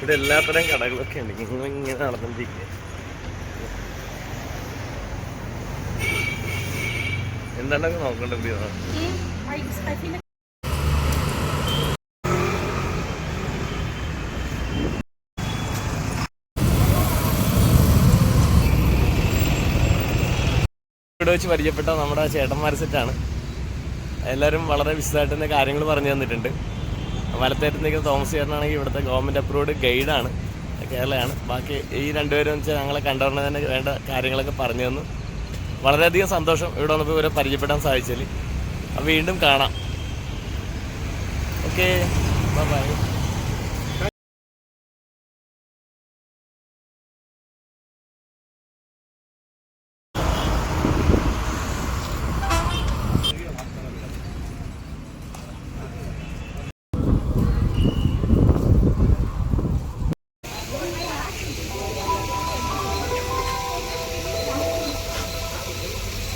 ഇവിടെ എല്ലാത്തരം കടകളൊക്കെ ഉണ്ട്. ഇങ്ങനെ നടന്നിരിക്കുക. എന്താണ്ടൊക്കെ നോക്കണ്ടത്. ഇവിടെ വെച്ച് പരിചയപ്പെട്ട നമ്മുടെ ചേട്ടന്മാർ സെറ്റാണ്. എല്ലാവരും വളരെ വിശദമായിട്ട് തന്നെ കാര്യങ്ങൾ പറഞ്ഞു തന്നിട്ടുണ്ട്. വലത്തേറ്റ് നിൽക്കുന്ന തോമസ് ചേട്ടനാണെങ്കിൽ ഇവിടുത്തെ ഗവൺമെൻറ് അപ്രൂവ്ഡ് ഗൈഡാണ്, കേരളയാണ്. ബാക്കി ഈ രണ്ടുപേരും വെച്ചാൽ ഞങ്ങളെ കണ്ടവരുടെ തന്നെ വേണ്ട കാര്യങ്ങളൊക്കെ പറഞ്ഞു തന്നു. വളരെയധികം സന്തോഷം ഇവിടെ വന്നപ്പോൾ ഇവരെ പരിചയപ്പെടാൻ സാധിച്ചാൽ. അപ്പോൾ വീണ്ടും കാണാം. Okay, bye.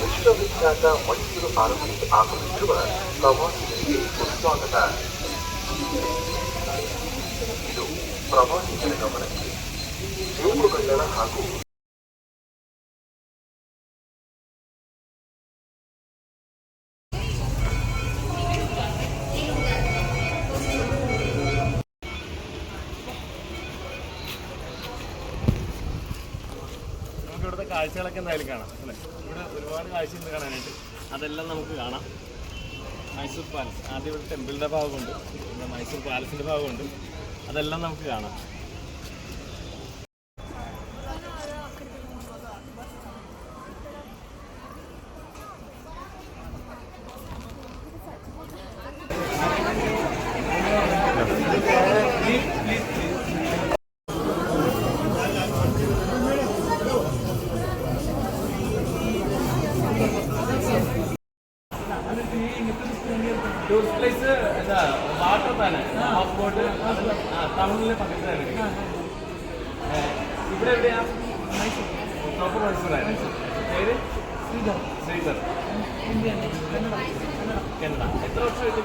ವಿಶ್ವವಿಖ್ಯಾತ ಮೈಸೂರು ಅರಮನೆಗೆ ಆಗಮಿಸಿರುವ ಪ್ರವಾಸಿಗರಿಗೆ ಸುಸ್ವಾಗತ. ಇದು ಪ್ರವಾಸಿಗರ ಗಮನಕ್ಕೆ ಜೇಬುಗಳ್ಳರ ಹಾಗೂ ഇവിടുത്തെ കാഴ്ചകളൊക്കെ എന്തായാലും കാണാം അല്ലേ. ഇവിടെ ഒരുപാട് കാഴ്ചയുണ്ട് കാണാനായിട്ട്. അതെല്ലാം നമുക്ക് കാണാം. മൈസൂർ പാലസ്, ആദ്യം ഇവിടെ ടെമ്പിളിൻ്റെ ഭാഗമുണ്ട്, പിന്നെ മൈസൂർ പാലസിൻ്റെ ഭാഗമുണ്ട്. അതെല്ലാം നമുക്ക് കാണാം. ടൂറിസ്റ്റ് പ്ലേസ് എന്താ വാട്ടർ തന്നെ, ഹൗസ് ബോട്ട് ടൗണിലെ പക്കത്താണ്. ഇവിടെ എവിടെയാ? പ്രോപ്പർ മൈസൂരാണ്. പേര് ശ്രീധർ. കന്നഡ. എത്ര വർഷമായിട്ട്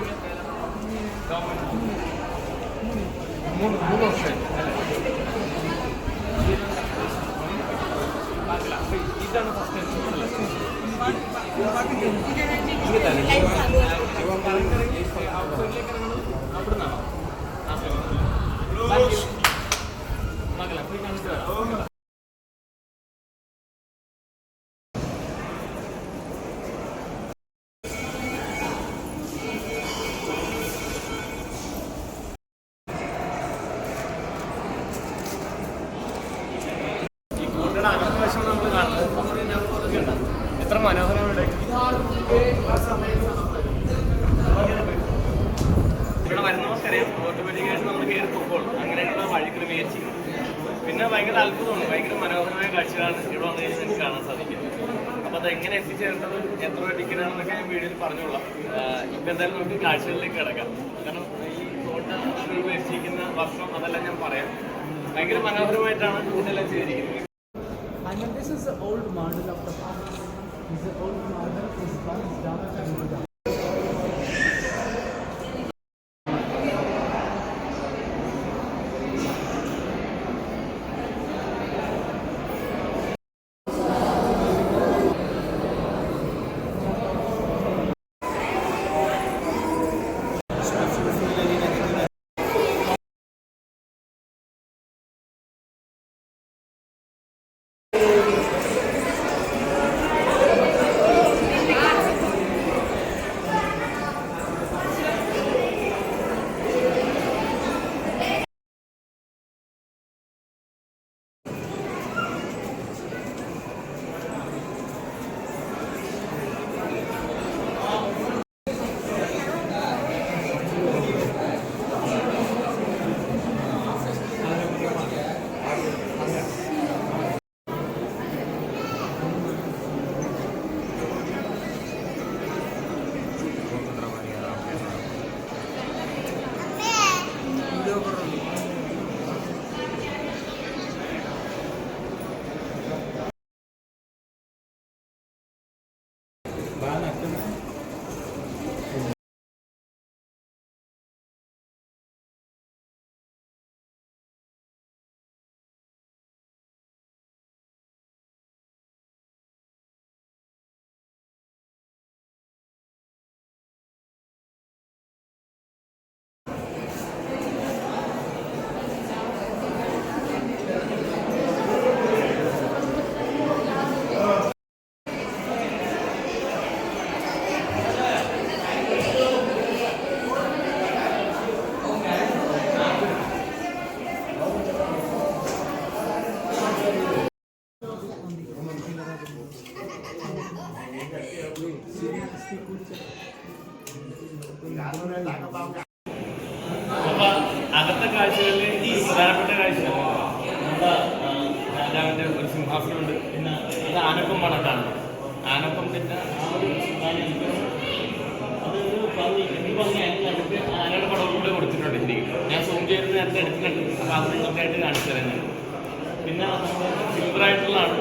ഗവൺമെന്റ്? 3 വർഷമായി. ഇതാണ് ഫസ്റ്റ് അവിടുന്നാണോ? മകളെ പോയി കാണിച്ചു. ഈ കോട്ടയുടെ അകത്തവശം നമ്മൾ കാണുന്നത് എത്ര മനോഹരമാണ്. ഇവിടെ വരുന്നവർക്കറിയാം ഓട്ടോമാറ്റിക്കായിട്ട് നമ്മൾ കയറുമ്പോൾ അങ്ങനെയുള്ള വഴി ക്രമീകരിച്ച്. പിന്നെ ഭയങ്കര അത്ഭുതമാണ്, ഭയങ്കര മനോഹരമായ കാഴ്ചകളാണ് ഇവിടെ വന്നു കഴിഞ്ഞാൽ എനിക്ക് കാണാൻ സാധിക്കും. അപ്പോൾ അതെങ്ങനെ എത്തിച്ചേർന്നത്, എത്ര ടിക്കറ്റാണെന്നൊക്കെ ഞാൻ വീഡിയോയിൽ പറഞ്ഞോളാം. ഇപ്പം എന്തായാലും നമുക്ക് കാഴ്ചകളിലേക്ക് കിടക്കാം. കാരണം ഈ കോട്ട രൂപീകരിച്ചിരിക്കുന്ന വർഷം അതെല്ലാം ഞാൻ പറയാം. ഭയങ്കര മനോഹരമായിട്ടാണ് ഇതെല്ലാം ചെയ്തിരിക്കുന്നത്. And this is the old model of the palace. This is the old model is down. അപ്പൊ അകത്തെ കാഴ്ചകളിൽ ഈ പ്രധാനപ്പെട്ട കാഴ്ച നമ്മുടെ രാജാവിന്റെ ഒരു സിംഹാസനമുണ്ട്. പിന്നെ അത് ആനക്കൊമ്പാണ് കാണുന്നത്. ആനക്കൊമ്പ് പിന്നെ ആ ഒരു അത് ഒരു ഭംഗി എന്ത് ഭംഗിയായിരുന്നു. അടുത്ത് ആനയുടെ പടവും കൂടെ കൊടുത്തിട്ടുണ്ട് ശരിക്കും. ഞാൻ സൂം ചെയ്ത് നേരത്തെ എടുത്തിട്ടുണ്ട്. അപ്പൊ അത് നിങ്ങൾക്കായിട്ട് കാണിച്ചു തരുന്നത്. പിന്നെ നമ്മൾ സിൽവറായിട്ടുള്ളതാണ്.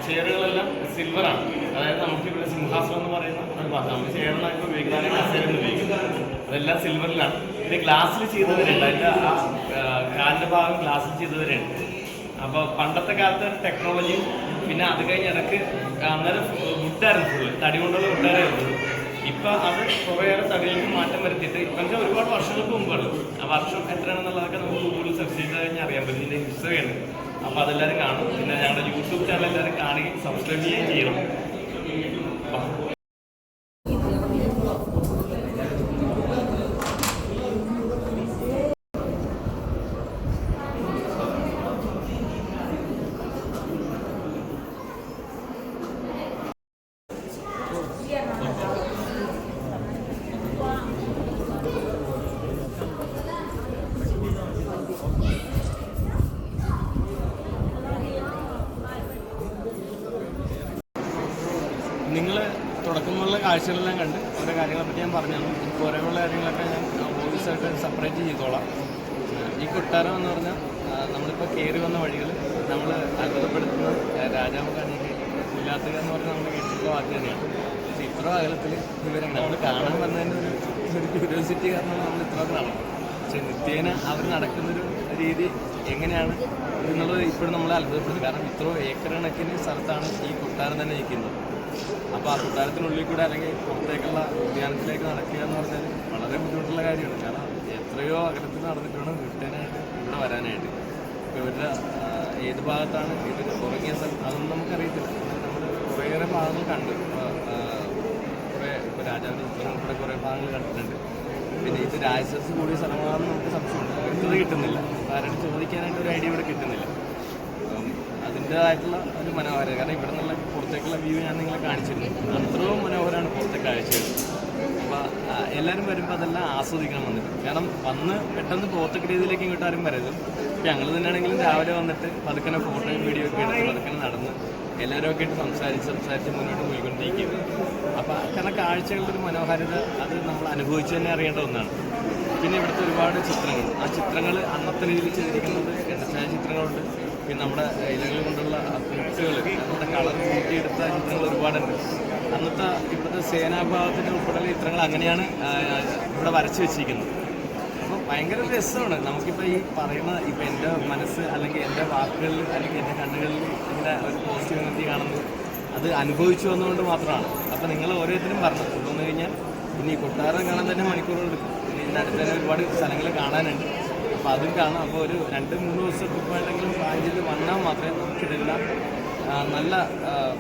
ചെയറുകളെല്ലാം സിൽവറാണ്. അതായത് നമുക്കിവിടെ സിംഹാസനം എന്ന് പറയുന്ന ഒരു ഭാഗം നമ്മൾ ചെയറിനൊക്കെ ഉപയോഗിക്കുന്നതാണ് കസേരയിൽ ഉപയോഗിക്കുന്നത്. അതെല്ലാം സിൽവറിലാണ്. പിന്നെ ഗ്ലാസ്സിൽ ചെയ്തവരുണ്ട്. അതിൻ്റെ ആ കാലിൻ്റെ ഭാഗം ഗ്ലാസ്സിൽ ചെയ്തവരുണ്ട്. അപ്പോൾ പണ്ടത്തെ കാലത്തെ ടെക്നോളജിയും പിന്നെ അത് കഴിഞ്ഞ് ഇടയ്ക്ക് അന്നേരം വുഡായിരുന്നു ഫുള്ള്, തടി കൊണ്ടുള്ള വുഡായിരുന്നു. ഇപ്പം അത് കുറേയേറെ തടികൾക്ക് മാറ്റം വരുത്തിയിട്ട് ഇപ്പം വെച്ചാൽ ഒരുപാട് വർഷങ്ങൾക്ക് മുമ്പാണ്. ആ വർഷം എത്രയാണെന്നുള്ളതൊക്കെ നമുക്ക് ഗൂഗിളിൽ സെർച്ച് ചെയ്ത് കഴിഞ്ഞാൽ അറിയാൻ പറ്റും. ഇതിൻ്റെ ഹിസ്റ്ററിയാണ്. അപ്പോൾ അതെല്ലാവരും കാണും. പിന്നെ ഞങ്ങളുടെ യൂട്യൂബ് ചാനൽ എല്ലാവരും കാണുകയും സബ്സ്ക്രൈബ് ചെയ്യുകയും ചെയ്യണം. നിങ്ങൾ തുടക്കമുള്ള കാഴ്ചകളെല്ലാം കണ്ട് ഓരോ കാര്യങ്ങളെപ്പറ്റി ഞാൻ പറഞ്ഞു. എനിക്ക് ഓരോയുള്ള കാര്യങ്ങളൊക്കെ ഞാൻ വോയിസായിട്ട് സെപ്പറേറ്റ് ചെയ്തോളാം. ഈ കൊട്ടാരം എന്ന് പറഞ്ഞാൽ നമ്മളിപ്പോൾ കയറി വന്ന വഴികൾ നമ്മൾ അത്ഭുതപ്പെടുത്തുന്ന രാജാവ് കാണിക്കുക ഇല്ലാത്തുക എന്ന് പറഞ്ഞാൽ നമ്മൾ കേട്ടിട്ടുള്ള വാക്ക് തന്നെയാണ്. പക്ഷേ ഇത്ര അകലത്തിൽ ഇവരെ നമ്മൾ കാണാൻ വന്നതിൻ്റെ ഒരു ക്യൂരിയോസിറ്റി കാരണം നമ്മൾ ഇത്ര നടക്കും. പക്ഷേ നിത്യേന അവർ നടക്കുന്നൊരു രീതി എങ്ങനെയാണ് എന്നുള്ളത് ഇപ്പോഴും നമ്മളെ അത്ഭുതപ്പെടുത്തും. കാരണം ഇത്ര ഏക്കർ കണക്കിന് സ്ഥലത്താണ് ഈ കൊട്ടാരം തന്നെ നിൽക്കുന്നത്. അപ്പോൾ ആ കൊട്ടാരത്തിനുള്ളിൽ കൂടെ അല്ലെങ്കിൽ പുറത്തേക്കുള്ള ഉദ്യാനത്തിലേക്ക് നടക്കുക എന്ന് പറഞ്ഞാൽ വളരെ ബുദ്ധിമുട്ടുള്ള കാര്യമാണ്. കാരണം എത്രയോ അകലത്തിൽ നടന്നിട്ട് വേണം റിട്ടേണായിട്ട് ഇവിടെ വരാനായിട്ട്. ഇപ്പോൾ ഇവരുടെ ഏത് ഭാഗത്താണ് ഇവർ ഉറങ്ങിയ സ്ഥലം അതൊന്നും നമുക്കറിയത്തില്ല. നമ്മൾ കുറേയേറെ ഭാഗങ്ങൾ കണ്ടു. കുറേ ഇപ്പോൾ രാജാവിൻ്റെ ചിത്രം ഉൾപ്പെടെ കുറേ ഭാഗങ്ങൾ കണ്ടിട്ടുണ്ട്. പിന്നെ ഇത് രാജസസ് കൂടിയ സ്ഥലമാണെന്ന് നമുക്ക് സംശയമുണ്ട്. വ്യക്തത കിട്ടുന്നില്ല. ആരോട് ചോദിക്കാനായിട്ട് ഒരു ഐഡിയ ഇവിടെ കിട്ടുന്നില്ല. അതിൻ്റേതായിട്ടുള്ള ഒരു മനോഹരം. കാരണം ഇവിടെ നിന്നുള്ള പുറത്തേക്കുള്ള വ്യൂ ഞാൻ നിങ്ങളെ കാണിച്ചിരുന്നു. അത്രയും മനോഹരമാണ് പുറത്തെ കാഴ്ചകൾ. അപ്പോൾ എല്ലാവരും വരുമ്പോൾ അതെല്ലാം ആസ്വദിക്കണം വന്നിട്ട്. കാരണം വന്ന് പെട്ടെന്ന് പോകത്തക്ക രീതിയിലേക്ക് ഇങ്ങോട്ട് ആരും വരരുത്. ഇപ്പം ഞങ്ങൾ തന്നെയാണെങ്കിലും രാവിലെ വന്നിട്ട് പതുക്കനെ ഫോട്ടോയും വീഡിയോ ഒക്കെ എടുത്ത് പതുക്കനെ നടന്ന് എല്ലാവരും ഒക്കെ ആയിട്ട് സംസാരിച്ച് മുന്നോട്ട് പോയിക്കൊണ്ടിരിക്കും. അപ്പോൾ കാരണം കാഴ്ചകളുടെ ഒരു മനോഹാരിത അത് നമ്മൾ അനുഭവിച്ച് തന്നെ അറിയേണ്ട ഒന്നാണ്. പിന്നെ ഇവിടുത്തെ ഒരുപാട് ചിത്രങ്ങൾ, ആ ചിത്രങ്ങൾ അന്നത്തെ രീതിയിൽ ചെയ്തിരിക്കുന്നത് എണ്ണച്ചായ ചിത്രങ്ങളുണ്ട്. പിന്നെ നമ്മുടെ ഇലകൾ കൊണ്ടുള്ള പ്രിൻറ്റുകൾ, നമ്മുടെ കളർ കൂട്ടിയെടുത്ത ചിത്രങ്ങൾ ഒരുപാടുണ്ട്. അന്നത്തെ ഇവിടുത്തെ സേനാഭാഗത്തിൻ്റെ ഉൾപ്പെടെയുള്ള ചിത്രങ്ങൾ അങ്ങനെയാണ് ഇവിടെ വരച്ച് വെച്ചിരിക്കുന്നത്. അപ്പോൾ ഭയങ്കര രസമാണ്. നമുക്കിപ്പോൾ ഈ പറയുന്ന ഇപ്പം എൻ്റെ മനസ്സ് അല്ലെങ്കിൽ എൻ്റെ വാക്കുകളിൽ അല്ലെങ്കിൽ എൻ്റെ കണ്ണുകളിൽ ഇങ്ങനെ ഒരു പോസിറ്റീവ് എനർജി കാണുന്നത് അത് അനുഭവിച്ചു വന്നുകൊണ്ട് മാത്രമാണ്. അപ്പോൾ നിങ്ങൾ ഓരോരുത്തരും പറഞ്ഞു കൊണ്ടുവന്നു കഴിഞ്ഞാൽ ഇനി കൊട്ടാരം കാണാൻ തന്നെ മണിക്കൂറുകൾ എടുക്കും. പിന്നെ ഇതിനടുത്ത് തന്നെ ഒരുപാട് സ്ഥലങ്ങൾ കാണാനുണ്ട്. അപ്പോൾ അതും കാണാം. അപ്പോൾ ഒരു 2-3 ദിവസം ട്രിപ്പായിട്ടെങ്കിലും പ്ലാൻ ചെയ്ത് വന്നാൽ മാത്രമേ നമുക്കിതെല്ലാം നല്ല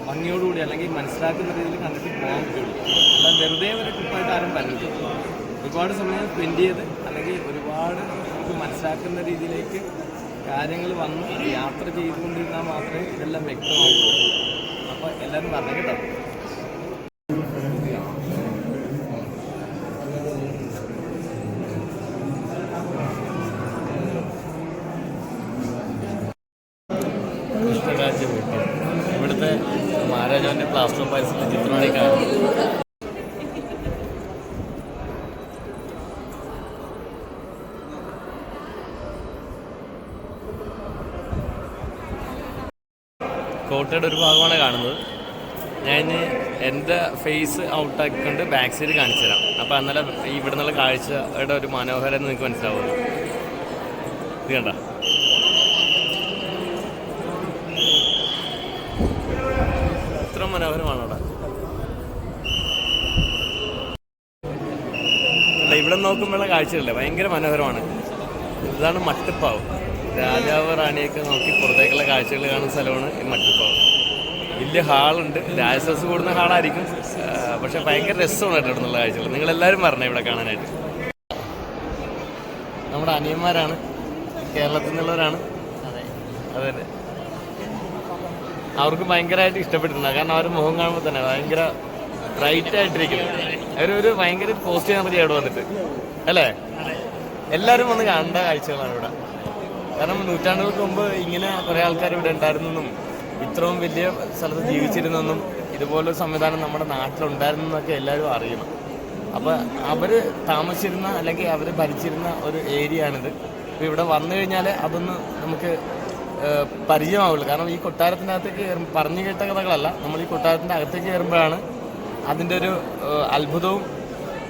ഭംഗിയോടുകൂടി അല്ലെങ്കിൽ മനസ്സിലാക്കുന്ന രീതിയിൽ കണ്ടിട്ട് പോകാൻ പറ്റുള്ളൂ. അല്ല വെറുതെ ഒരു ട്രിപ്പായിട്ട് ആരും വരരുത്. ഒരുപാട് സമയം സ്പെൻഡ് ചെയ്ത് അല്ലെങ്കിൽ ഒരുപാട് നമുക്ക് മനസ്സിലാക്കുന്ന രീതിയിലേക്ക് കാര്യങ്ങൾ വന്ന് യാത്ര ചെയ്തുകൊണ്ടിരുന്നാൽ മാത്രമേ ഇതെല്ലാം വ്യക്തമാവുള്ളൂ. അപ്പോൾ എല്ലാവരും പറഞ്ഞു കേട്ടോ. കൃഷ്ണരാജ്യം ഇവിടുത്തെ മഹാരാജാവിൻ്റെ പ്ലാസ്റ്റർ ഓഫ് പാരീസിലെ ചിത്രമാണ് ഈ കാണുന്നത്. കോട്ടയുടെ ഒരു ഭാഗമാണ് കാണുന്നത്. ഞാൻ എൻ്റെ ഫേസ് ഔട്ടാക്കിക്കൊണ്ട് ബാക്ക് സൈഡ് കാണിച്ചു തരാം. അപ്പോൾ അന്നേരം ഇവിടെ നിന്നുള്ള കാഴ്ചയുടെ ഒരു മനോഹരം നിങ്ങൾക്ക് മനസ്സിലാവുള്ളൂ. ഇത് കണ്ട ഇത്ര മനോഹരമാണ് അവിടെ. അല്ല ഇവിടെ നോക്കുമ്പോഴുള്ള കാഴ്ചകളല്ലേ ഭയങ്കര മനോഹരമാണ്. ഇതാണ് മട്ടുപ്പാവ്. രാജാവ് റാണിയൊക്കെ നോക്കി പുറത്തേക്കുള്ള കാഴ്ചകൾ കാണുന്ന സ്ഥലമാണ് ഈ മട്ടുപ്പാവ്. വലിയ ഹാളുണ്ട്. രാജസസ് കൂടുന്ന ഹാളായിരിക്കും. പക്ഷെ ഭയങ്കര രസമാണ് കേട്ടോ ഇവിടെ നിന്നുള്ള കാഴ്ചകൾ. നിങ്ങളെല്ലാവരും പറഞ്ഞേ ഇവിടെ കാണാനായിട്ട്. നമ്മുടെ അനിയന്മാരാണ്, കേരളത്തിൽ നിന്നുള്ളവരാണ്. അതെ അതെ, അവർക്ക് ഭയങ്കരമായിട്ട് ഇഷ്ടപ്പെട്ടിട്ടുണ്ട്. കാരണം അവർ മുഖം കാണുമ്പോൾ തന്നെ ഭയങ്കര ബ്രൈറ്റ് ആയിട്ടിരിക്കുന്നത് ഒരു ഭയങ്കര പോസിറ്റീവ് എനർജി അവിടെ വന്നിട്ട് അല്ലേ? എല്ലാവരും വന്ന് കാണേണ്ട കാഴ്ചകളാണ് ഇവിടെ. കാരണം നൂറ്റാണ്ടുകൾക്ക് മുമ്പ് ഇങ്ങനെ കുറേ ആൾക്കാർ ഇവിടെ ഉണ്ടായിരുന്നെന്നും ഇത്രയും വലിയ സ്ഥലത്ത് ജീവിച്ചിരുന്നെന്നും ഇതുപോലൊരു സംവിധാനം നമ്മുടെ നാട്ടിലുണ്ടായിരുന്നെന്നൊക്കെ എല്ലാവരും അറിയണം. അപ്പോൾ അവർ താമസിച്ചിരുന്ന അല്ലെങ്കിൽ അവർ ഭരിച്ചിരുന്ന ഒരു ഏരിയ ആണിത്. അപ്പോൾ ഇവിടെ വന്നു കഴിഞ്ഞാൽ അതൊന്ന് നമുക്ക് പരിചയമാവുള്ളൂ. കാരണം ഈ കൊട്ടാരത്തിൻ്റെ അകത്തേക്ക് പറഞ്ഞു കേട്ട കഥകളല്ല, നമ്മൾ ഈ കൊട്ടാരത്തിൻ്റെ അകത്തേക്ക് കയറുമ്പോഴാണ് അതിൻ്റെ ഒരു അത്ഭുതവും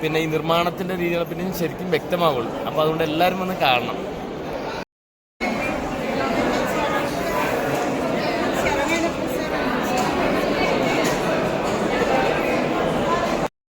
പിന്നെ ഈ നിർമ്മാണത്തിൻ്റെ രീതികൾ പിന്നെ ശരിക്കും വ്യക്തമാവുള്ളൂ. അപ്പോൾ അതുകൊണ്ട് എല്ലാവരും വന്ന് കാണണം.